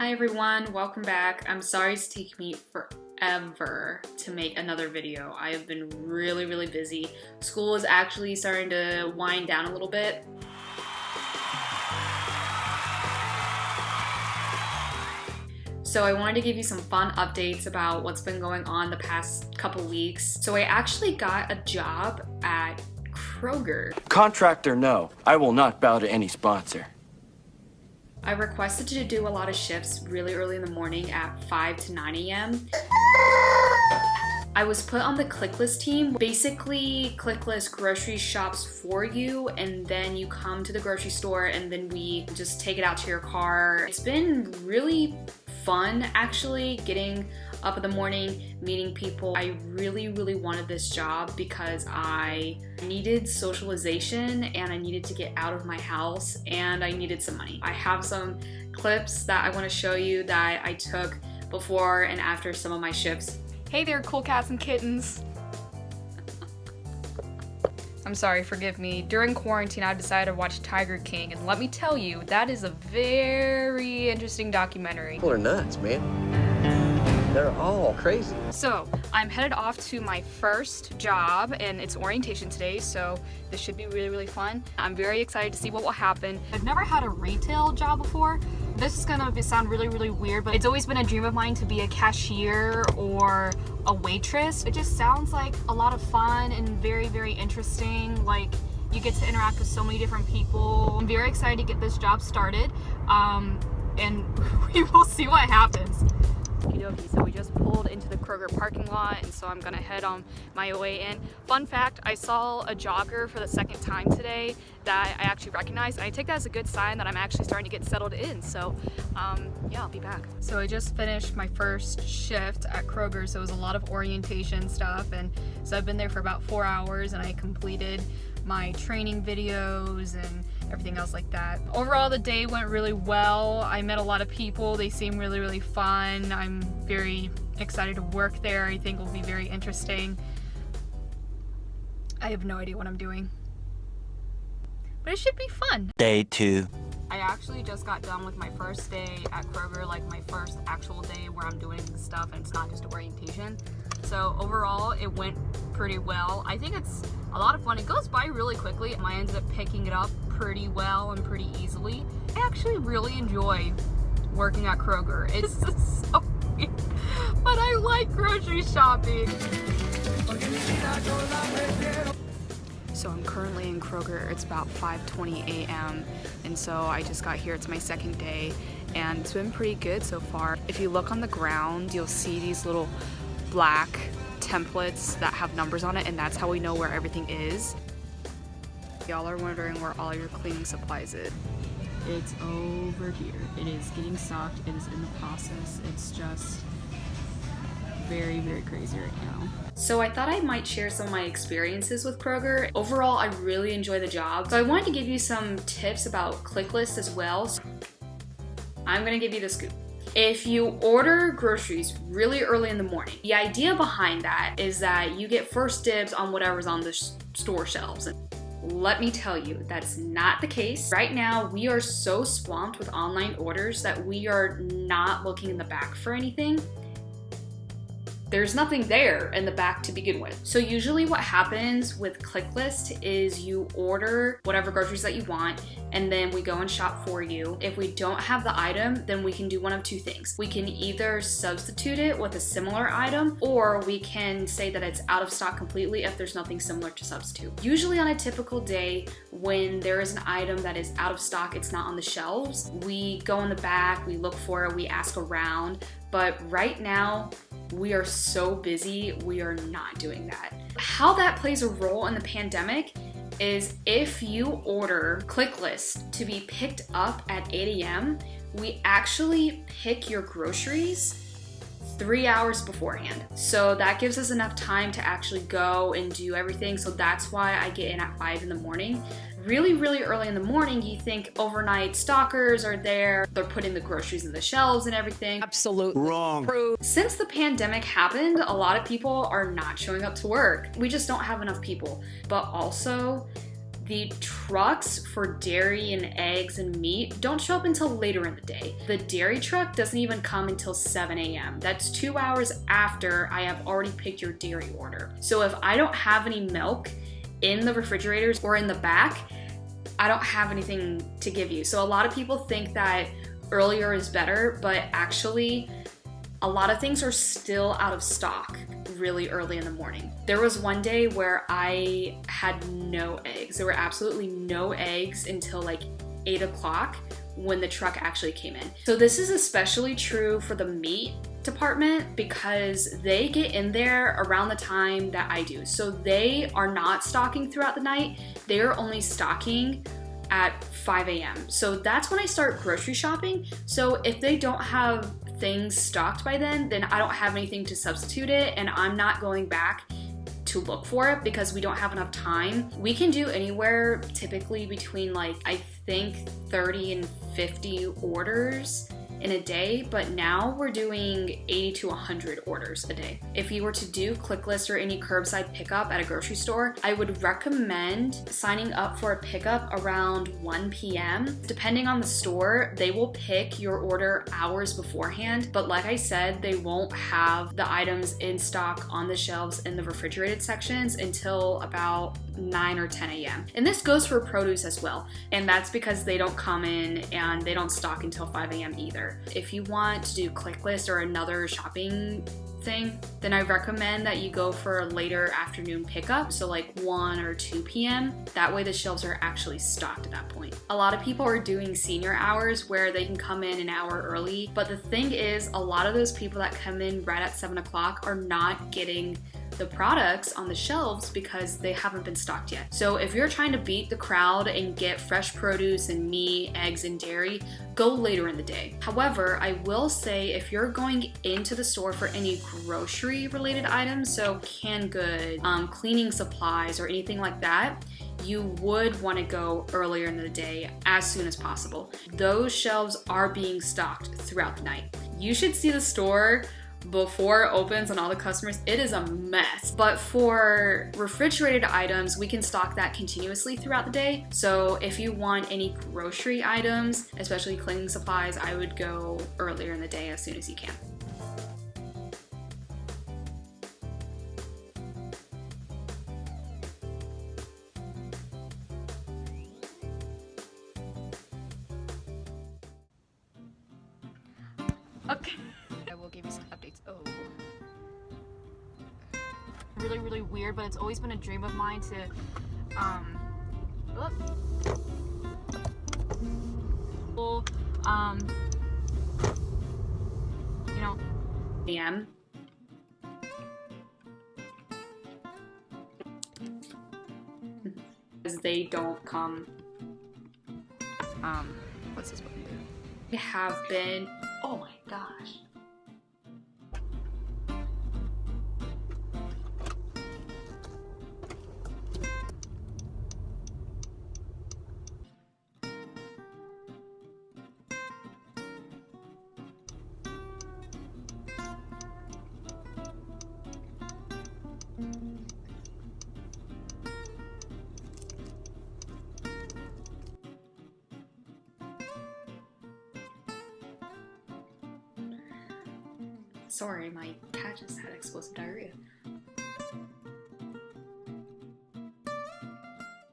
Hi everyone, welcome back. I'm sorry it's taken me forever to make another video. I have been really busy. School is actually starting to wind down a little bit. So I wanted to give you some fun updates about what's been going on the past couple weeks. So I actually got a job at Kroger. Contractor, no. I will not bow to any sponsor. I requested to do a lot of shifts really early in the morning at 5 to 9 a.m. I was put on the ClickList team. Basically, ClickList grocery shops for you, and then you come to the grocery store and then we just take it out to your car. It's been really fun actually getting up in the morning, meeting people. I really wanted this job because I needed socialization and I needed to get out of my house and I needed some money. I have some clips that I want to show you that I took before and after some of my shifts. Hey there, cool cats and kittens. I'm sorry, forgive me. During quarantine, I decided to watch Tiger King, and let me tell you, that is a very interesting documentary. People are nuts, man. They're all crazy. So, I'm headed off to my first job, and it's orientation today, so this should be really fun. I'm very excited to see what will happen. I've never had a retail job before. This is gonna sound really weird, but it's always been a dream of mine to be a cashier or a waitress. It just sounds like a lot of fun and very interesting. Like, you get to interact with so many different people. I'm very excited to get this job started, and we will see what happens. Okey-dokey, so we just pulled into the Kroger parking lot, and so I'm gonna head on my way in. Fun fact, I saw a jogger for the second time today that I actually recognized, and I take that as a good sign that I'm actually starting to get settled in, so yeah, I'll be back. So I just finished my first shift at Kroger, so it was a lot of orientation stuff, and so I've been there for about 4 hours, and I completed my training videos and everything else like that. Overall, the day went really well. I met a lot of people. They seem really fun. I'm very excited to work there. I think it will be very interesting. I have no idea what I'm doing, but it should be fun. Day 2. I actually just got done with my first day at Kroger, like my first actual day where I'm doing stuff and it's not just orientation. So overall, it went pretty well. I think it's a lot of fun. It goes by really quickly. I ended up picking it up pretty well and pretty easily. I actually really enjoy working at Kroger. It's so weird, but I like grocery shopping. So I'm currently in Kroger. It's about 5:20 a.m. and so I just got here. It's my second day and it's been pretty good so far. If you look on the ground, you'll see these little black templates that have numbers on it, and that's how we know where everything is. Y'all are wondering where all your cleaning supplies is. It's over here. It is getting stocked. It is in the process. It's just very crazy right now. So I thought I might share some of my experiences with Kroger. Overall, I really enjoy the job. So I wanted to give you some tips about ClickList as well. So I'm gonna give you the scoop. If you order groceries really early in the morning, the idea behind that is that you get first dibs on whatever's on the store shelves. Let me tell you, that's not the case. Right now, we are so swamped with online orders that we are not looking in the back for anything. There's nothing there in the back to begin with. So usually what happens with ClickList is you order whatever groceries that you want, and then we go and shop for you. If we don't have the item, then we can do one of two things. We can either substitute it with a similar item, or we can say that it's out of stock completely if there's nothing similar to substitute. Usually on a typical day, when there is an item that is out of stock, it's not on the shelves, we go in the back, we look for it, we ask around, but right now, we are so busy, we are not doing that. How that plays a role in the pandemic is if you order ClickList to be picked up at 8 a.m., we actually pick your groceries 3 hours beforehand. So that gives us enough time to actually go and do everything. So that's why I get in at 5 in the morning. Really early in the morning, you think overnight stalkers are there, they're putting the groceries in the shelves and everything. Absolutely Wrong. Since the pandemic happened, a lot of people are not showing up to work. We just don't have enough people. But also, the trucks for dairy and eggs and meat don't show up until later in the day. The dairy truck doesn't even come until 7 a.m. That's 2 hours after I have already picked your dairy order. So if I don't have any milk in the refrigerators or in the back, I don't have anything to give you. So a lot of people think that earlier is better, but actually a lot of things are still out of stock really early in the morning. There was one day where I had no eggs. There were absolutely no eggs until like 8 o'clock when the truck actually came in. So this is especially true for the meat department because they get in there around the time that I do. So they are not stocking throughout the night. They are only stocking at 5 a.m. So that's when I start grocery shopping. So if they don't have things stocked by then I don't have anything to substitute it, and I'm not going back to look for it because we don't have enough time. We can do anywhere typically between like, I think 30 and 50 orders in a day, but now we're doing 80 to 100 orders a day. If you were to do ClickList or any curbside pickup at a grocery store, I would recommend signing up for a pickup around 1 p.m. Depending on the store, they will pick your order hours beforehand, but like I said, they won't have the items in stock on the shelves in the refrigerated sections until about 9 or 10 a.m. And this goes for produce as well. And that's because they don't come in and they don't stock until 5 a.m. either. If you want to do ClickList or another shopping thing, then I recommend that you go for a later afternoon pickup, so like 1 or 2 p.m. That way the shelves are actually stocked at that point. A lot of people are doing senior hours where they can come in an hour early, but the thing is, a lot of those people that come in right at 7 o'clock are not getting the products on the shelves because they haven't been stocked yet. So if you're trying to beat the crowd and get fresh produce and meat, eggs, and dairy, go later in the day. However, I will say if you're going into the store for any grocery related items, so canned goods, cleaning supplies, or anything like that, you would want to go earlier in the day as soon as possible. Those shelves are being stocked throughout the night. You should see the store before it opens and all the customers. It is a mess. But for refrigerated items, we can stock that continuously throughout the day. So if you want any grocery items, especially cleaning supplies, I would go earlier in the day as soon as you can. Okay. I will give you some updates. Oh. Really, really weird, but it's always been a dream of mine to, you know, AM. Because they don't come. What's this button do? They have been. Oh my gosh. Sorry, my cat just had explosive diarrhea.